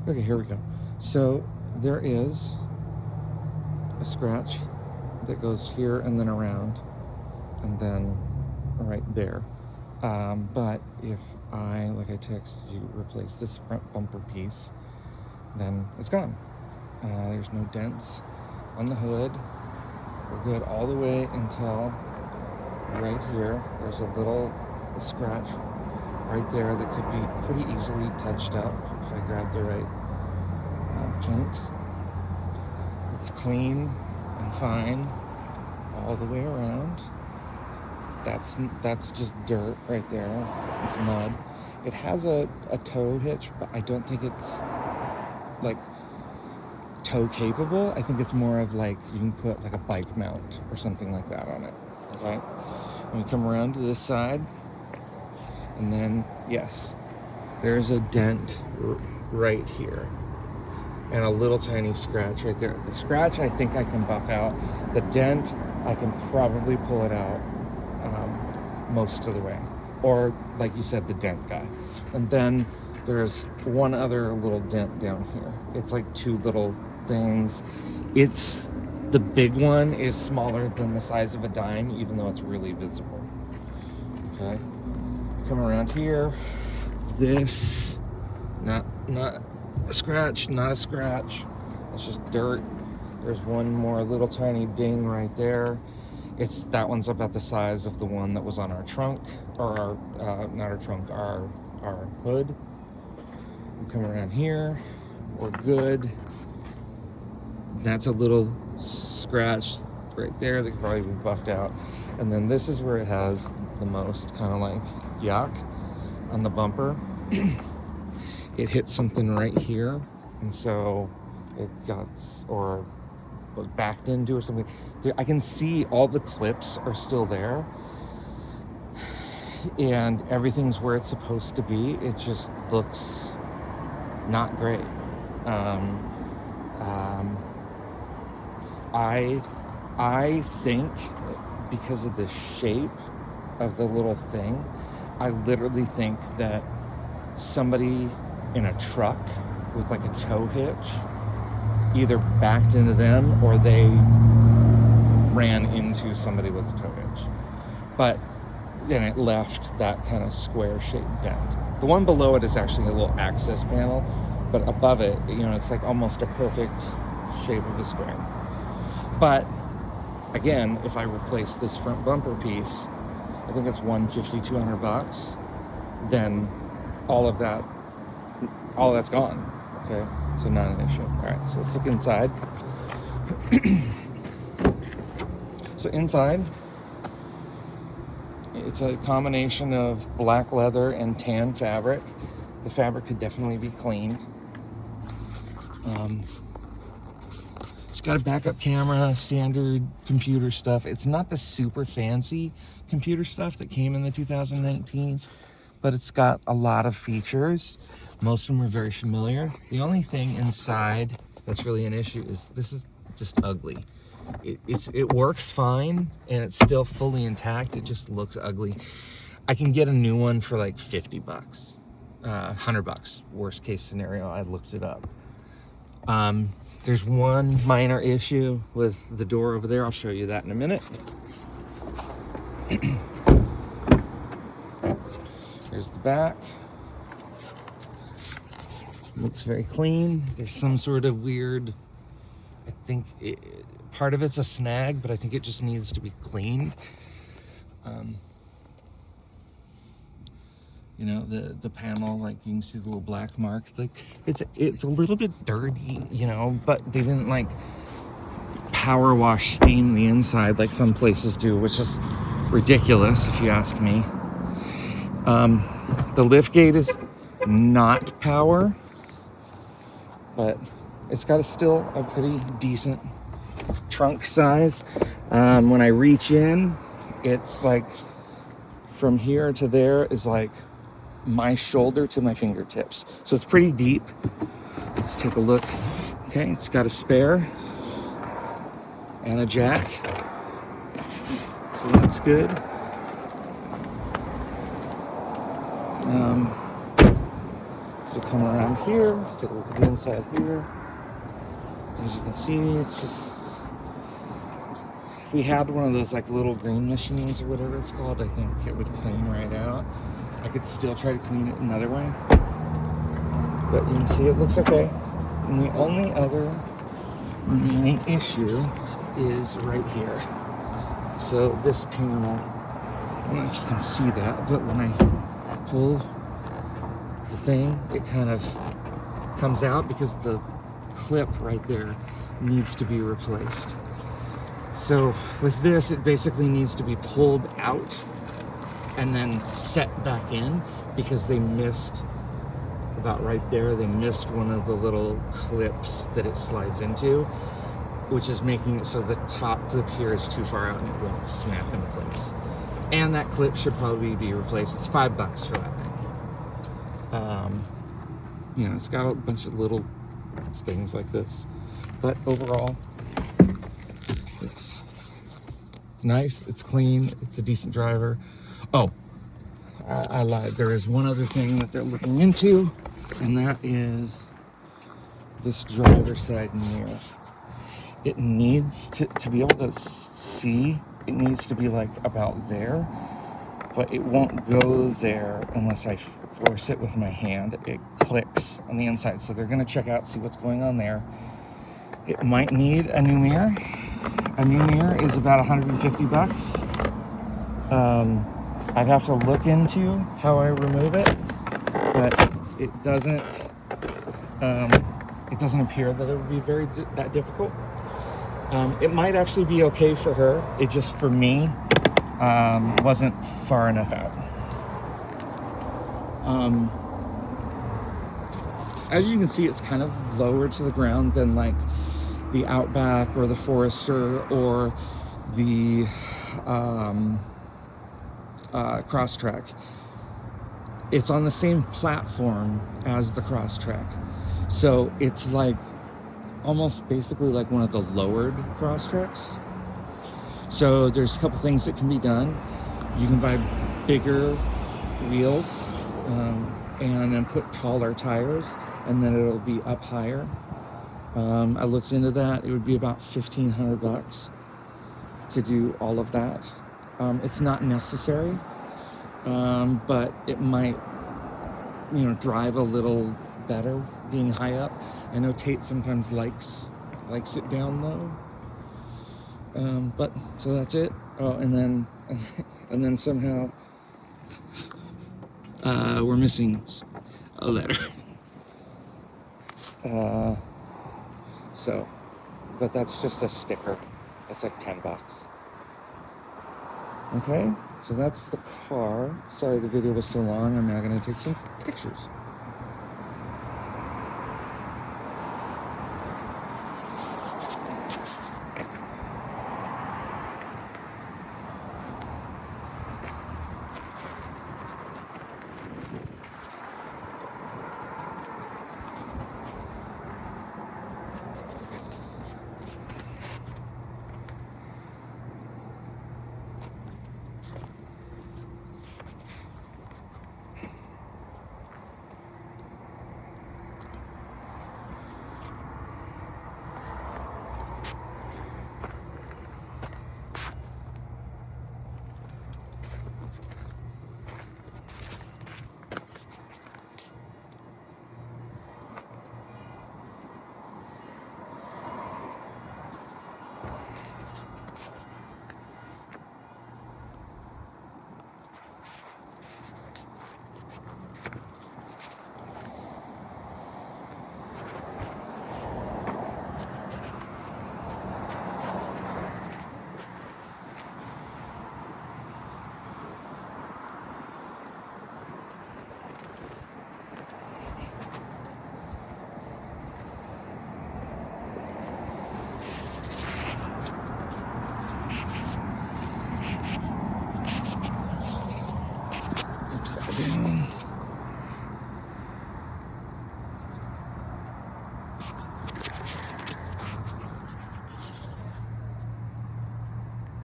Okay, here we go. So there is a scratch that goes here and then around and then right there. But if I, like I texted you, replace this front bumper piece, then it's gone. There's no dents on the hood. We're good all the way until right here. There's a little scratch right there that could be pretty easily touched up if I grab the right paint. It's clean and fine all the way around. That's just dirt right there. It's mud. It has a tow hitch, but I don't think it's like tow capable. I think it's more of like you can put like a bike mount or something like that on it. Okay. And we come around to this side, and then yes, there's a dent right here and a little tiny scratch right there. The scratch I think I can buff out. The dent I can probably pull it out most of the way, or like you said, the dent guy. And then there's one other little dent down here. It's like two little things. The big one is smaller than the size of a dime, even though it's really visible. Okay, come around here. This, not a scratch, not a scratch. It's just dirt. There's one more little tiny ding right there. That one's about the size of the one that was on our trunk, or not our trunk, our hood. We come around here. We're good. That's a little scratch right there that could probably be buffed out. And then this is where it has the most kind of like yuck on the bumper. It hit something right here, and so it got, or was backed into or something. I can see all the clips are still there, and everything's where it's supposed to be. It just looks not great. I think because of the shape of the little thing, I literally think that somebody in a truck with like a tow hitch either backed into them or they ran into somebody with a tow hitch. But then it left that kind of square shaped dent. The one below it is actually a little access panel, but above it, it's like almost a perfect shape of a square. But again, if I replace this front bumper piece, I think it's $150-200, then all that's gone. Okay, so not an issue. All right, so let's look inside. So inside, it's a combination of black leather and tan fabric. The fabric could definitely be cleaned. It's got a backup camera, standard computer stuff. It's not the super fancy computer stuff that came in the 2019, but it's got a lot of features. Most of them are very familiar. The only thing inside that's really an issue is this is just ugly. It works fine and it's still fully intact. It just looks ugly. I can get a new one for like $50, $100. Worst case scenario. I looked it up. There's one minor issue with the door over there. I'll show you that in a minute. Here's the back. Looks very clean. There's some sort of weird, I think part of it's a snag, but I think it just needs to be cleaned. The panel, like you can see the little black mark. Like it's a little bit dirty, but they didn't like power wash steam the inside like some places do, which is ridiculous if you ask me. The lift gate is not power, but it's got still a pretty decent trunk size. When I reach in, it's like from here to there is like my shoulder to my fingertips. So it's pretty deep. Let's take a look. Okay, it's got a spare and a jack. So that's good. So come around here, take a look at the inside here. As you can see, it's just, if we had one of those like little green machines or whatever it's called, I think it would clean right out. I could still try to clean it another way, but you can see it looks okay. And the only other remaining issue is right here. So this panel, I don't know if you can see that, but when I pull the thing, it kind of comes out because the clip right there needs to be replaced. So with this, it basically needs to be pulled out and then set back in, because they missed about right there, they missed one of the little clips that it slides into, which is making it so the top clip here is too far out and it won't snap into place. And that clip should probably be replaced. It's $5 for that thing. You know, it's got a bunch of little things like this, but overall, it's nice, it's clean, it's a decent driver. Oh, I lied. There is one other thing that they're looking into, and that is this driver's side mirror. It needs to be able to see, it needs to be like about there, but it won't go there unless I force it with my hand. It clicks on the inside, so they're going to check out, see what's going on there. It might need a new mirror. A new mirror is about $150. I'd have to look into how I remove it, but it doesn't appear that it would be that difficult. It might actually be okay for her. It just, for me, wasn't far enough out. As you can see, it's kind of lower to the ground than like the Outback or the Forester or the Crosstrek. It's on the same platform as the Crosstrek, so it's like almost basically like one of the lowered Crosstreks. So there's a couple things that can be done. You can buy bigger wheels and then put taller tires, and then it'll be up higher. I looked into that. It would be about $1,500 to do all of that. It's not necessary, but it might, you know, drive a little better being high up. I know Tate sometimes likes it down low. But so that's it. Oh, and then somehow we're missing a letter. So, but that's just a sticker. That's like $10. Okay, so that's the car. Sorry the video was so long. I'm now going to take some pictures. Upside down.